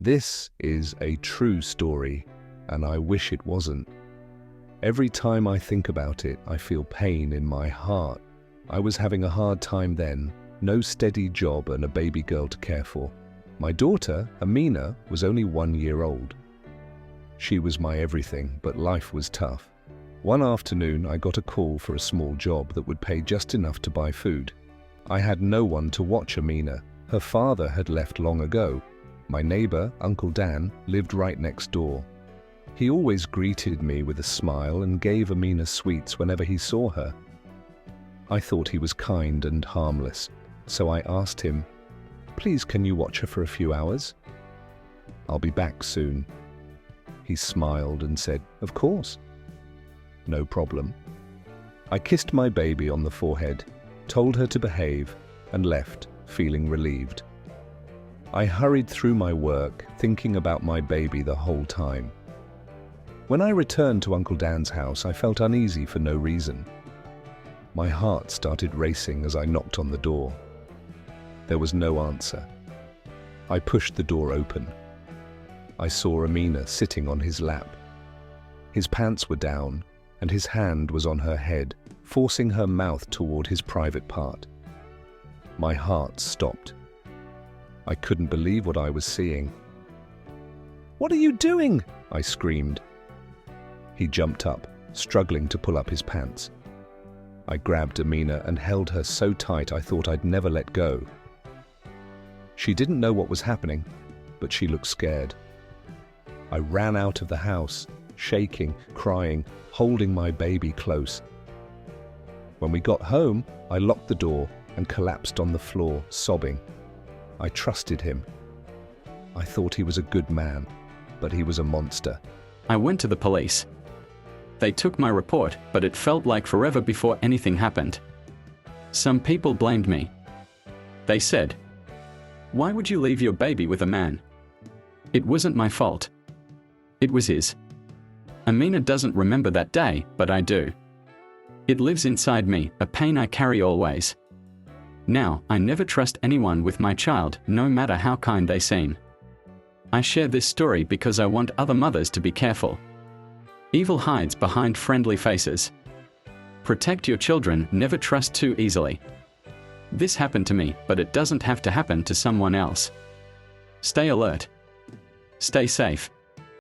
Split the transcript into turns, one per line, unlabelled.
This is a true story, and I wish it wasn't. Every time I think about it, I feel pain in my heart. I was having a hard time then, no steady job and a baby girl to care for. My daughter, Amina, was only 1 year old. She was my everything, but life was tough. One afternoon, I got a call for a small job that would pay just enough to buy food. I had no one to watch Amina. Her father had left long ago. My neighbor, Uncle Dan, lived right next door. He always greeted me with a smile and gave Amina sweets whenever he saw her. I thought he was kind and harmless, so I asked him, "Please, can you watch her for a few hours? I'll be back soon." He smiled and said, "Of course." No problem. I kissed my baby on the forehead, told her to behave, and left, feeling relieved. I hurried through my work, thinking about my baby the whole time. When I returned to Uncle Dan's house, I felt uneasy for no reason. My heart started racing as I knocked on the door. There was no answer. I pushed the door open. I saw Amina sitting on his lap. His pants were down, and his hand was on her head, forcing her mouth toward his private part. My heart stopped. I couldn't believe what I was seeing. "What are you doing?" I screamed. He jumped up, struggling to pull up his pants. I grabbed Amina and held her so tight I thought I'd never let go. She didn't know what was happening, but she looked scared. I ran out of the house, shaking, crying, holding my baby close. When we got home, I locked the door and collapsed on the floor, sobbing. I trusted him. I thought he was a good man, but he was a monster.
I went to the police. They took my report, but it felt like forever before anything happened. Some people blamed me. They said, "Why would you leave your baby with a man?" It wasn't my fault. It was his. Amina doesn't remember that day, but I do. It lives inside me, a pain I carry always. Now, I never trust anyone with my child, no matter how kind they seem. I share this story because I want other mothers to be careful. Evil hides behind friendly faces. Protect your children, never trust too easily. This happened to me, but it doesn't have to happen to someone else. Stay alert. Stay safe.